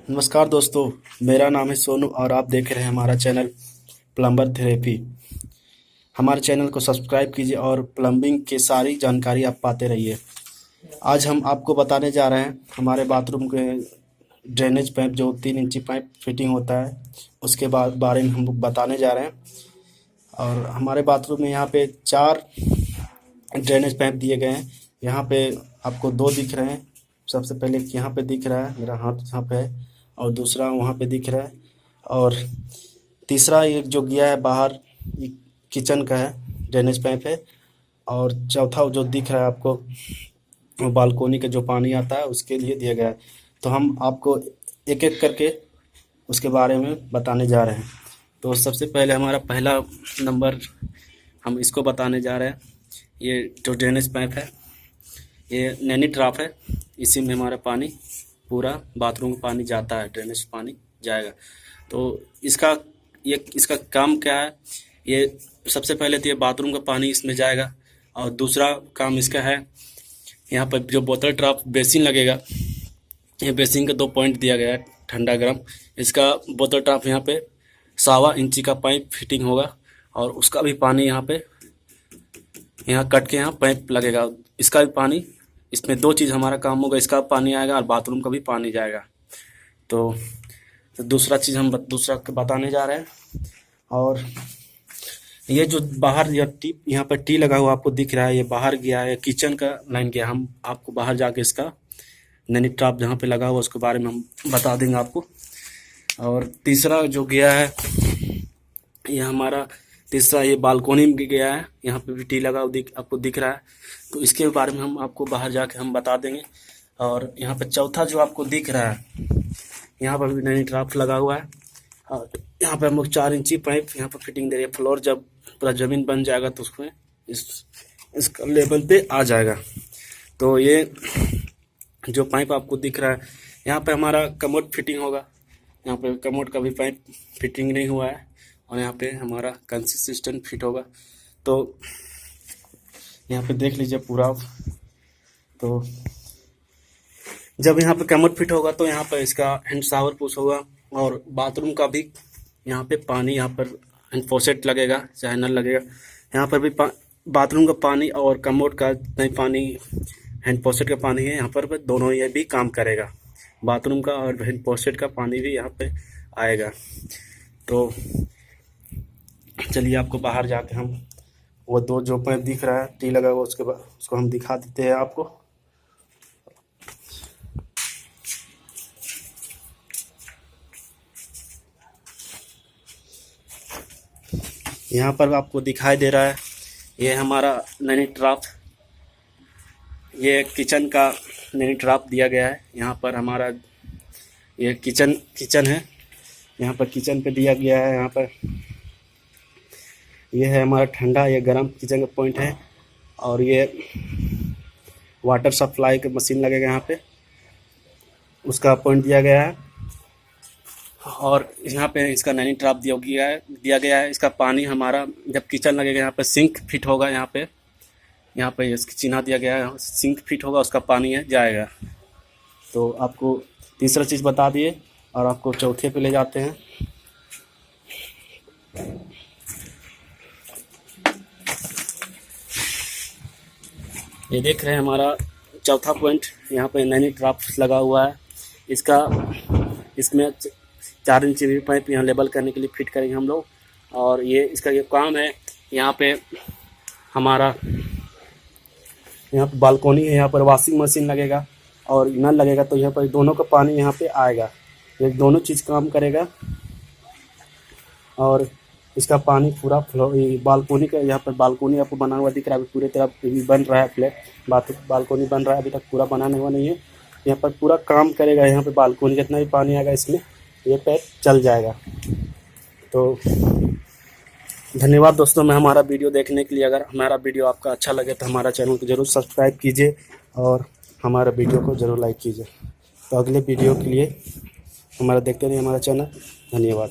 नमस्कार दोस्तों, मेरा नाम है सोनू और आप देख रहे हैं हमारा चैनल प्लम्बर थेरेपी। हमारे चैनल को सब्सक्राइब कीजिए और प्लम्बिंग की सारी जानकारी आप पाते रहिए। आज हम आपको बताने जा रहे हैं हमारे बाथरूम के ड्रेनेज पाइप जो 3 इंची पाइप फिटिंग होता है उसके बारे में हम बताने जा रहे हैं। और हमारे बाथरूम में यहाँ पे 4 ड्रेनेज पाइप दिए गए हैं। यहाँ पे आपको 2 दिख रहे हैं। सबसे पहले यहाँ पे दिख रहा है, मेरा हाथ यहाँ पे है, और दूसरा वहाँ पे दिख रहा है, और तीसरा एक जो गया है बाहर, ये किचन का है, ड्रेनेज पाइप है। और चौथा जो दिख रहा है आपको, वो बालकोनी का जो पानी आता है उसके लिए दिया गया है। तो हम आपको एक एक करके उसके बारे में बताने जा रहे हैं। तो सबसे पहले हमारा पहला नंबर हम इसको बताने जा रहे हैं। ये जो ड्रेनेज पाइप है ये नैनी ट्राप है। इसी में हमारा पानी पूरा बाथरूम का पानी जाता है, ड्रेनेज पानी जाएगा। तो इसका काम क्या है? ये सबसे पहले तो ये बाथरूम का पानी इसमें जाएगा, और दूसरा काम इसका है, यहाँ पर जो बोतल ट्राप बेसिन लगेगा, ये बेसिन का 2 पॉइंट दिया गया है, ठंडा गर्म। इसका बोतल ट्राप यहाँ पे 1.25 इंची का पाइप फिटिंग होगा, और उसका भी पानी यहाँ पे कट के यहाँ पाइप लगेगा। इसका भी पानी, इसमें 2 चीज़ हमारा काम होगा, इसका पानी आएगा और बाथरूम का भी पानी जाएगा। तो दूसरा चीज़ हम दूसरा बताने जा रहे हैं। और ये जो बाहर यहाँ पर टी लगा हुआ आपको दिख रहा है, ये बाहर गया है, किचन का लाइन गया। हम आपको बाहर जाके इसका नैनी ट्राप जहाँ पे लगा हुआ उसके बारे में हम बता देंगे आपको। और तीसरा जो गया है, ये हमारा तीसरा ये बालकोनी में गया है, यहाँ पे भी टी लगा आपको दिख रहा है। तो इसके बारे में हम आपको बाहर जाके हम बता देंगे। और यहाँ पे चौथा जो आपको दिख रहा है, यहाँ पर भी नैनी ट्राप लगा हुआ है, और यहाँ पे हम लोग 4 इंची पाइप यहाँ पर फिटिंग दे रहे हैं। फ्लोर जब पूरा ज़मीन बन जाएगा तो उसमें इसका लेवल पे आ जाएगा। तो ये जो पाइप आपको दिख रहा है, यहाँ पे हमारा कमोड फिटिंग होगा। यहाँ पे कमोड का भी पाइप फिटिंग नहीं हुआ है, और यहाँ पे हमारा कंसिस्टेंट फिट होगा। तो यहाँ पे देख लीजिए पूरा। तो जब यहाँ पे कमोड फिट होगा तो यहाँ पे इसका हैंड शावर पुश होगा, और बाथरूम का भी यहाँ पे पानी, यहाँ पर हैंड फॉसेट लगेगा, चाहे नल लगेगा। यहाँ पर भी बाथरूम का पानी और कमोड का नहीं पानी, हैंड फॉसेट का पानी है, यहाँ पर दोनों ये भी काम करेगा। बाथरूम का और हैंड फॉसेट का पानी भी यहाँ पे आएगा। तो चलिए आपको बाहर जाके हम वो 2 जो पाइप दिख रहा है टी लगा हुआ उसके बाद उसको हम दिखा देते हैं आपको। यहाँ पर आपको दिखाई दे रहा है, ये हमारा नैनी ट्राप, ये किचन का नैनी ट्राप दिया गया है। यहाँ पर हमारा ये किचन है, यहाँ पर किचन पे दिया गया है। यहाँ पर ये है हमारा ठंडा, ये गर्म किचन का पॉइंट है, और ये वाटर सप्लाई का मशीन लगेगा यहाँ पे, उसका पॉइंट दिया गया है। और यहाँ पे इसका नैनी ट्राप दिया गया है। इसका पानी हमारा जब किचन लगेगा, यहाँ पे सिंक फिट होगा, यहाँ पे इसकी चिन्ह दिया गया है, सिंक फिट होगा, उसका पानी है जाएगा। तो आपको तीसरा चीज़ बता दिए, और आपको चौथे पे ले जाते हैं। ये देख रहे हैं हमारा चौथा पॉइंट, यहाँ पे नैनी ट्राप लगा हुआ है। इसमें 4 इंची पाइप यहाँ लेवल करने के लिए फिट करेंगे हम लोग। और इसका काम है, यहाँ पे हमारा यहाँ पे बालकोनी है, यहाँ पर वॉशिंग मशीन लगेगा और नल लगेगा, तो यहाँ पर दोनों का पानी यहाँ पे आएगा। ये दोनों चीज़ काम करेगा, और इसका पानी पूरा फ्लो बालकोनी का, यहाँ पर बालकोनी आपको बना हुआ दिख रहा है, अभी पूरी तरह बन रहा है फ्लैट बालकोनी बन रहा है, अभी तक पूरा बनाने हुआ नहीं है। यहाँ पर पूरा काम करेगा, यहाँ पे बालकोनी जितना भी पानी आएगा इसमें ये पैप चल जाएगा। तो धन्यवाद दोस्तों, मैं हमारा वीडियो देखने के लिए। अगर हमारा वीडियो आपका अच्छा लगे तो हमारा चैनल को ज़रूर सब्सक्राइब कीजिए और हमारा वीडियो को ज़रूर लाइक कीजिए। तो अगले वीडियो के लिए हमारा देखते रहिए हमारा चैनल। धन्यवाद।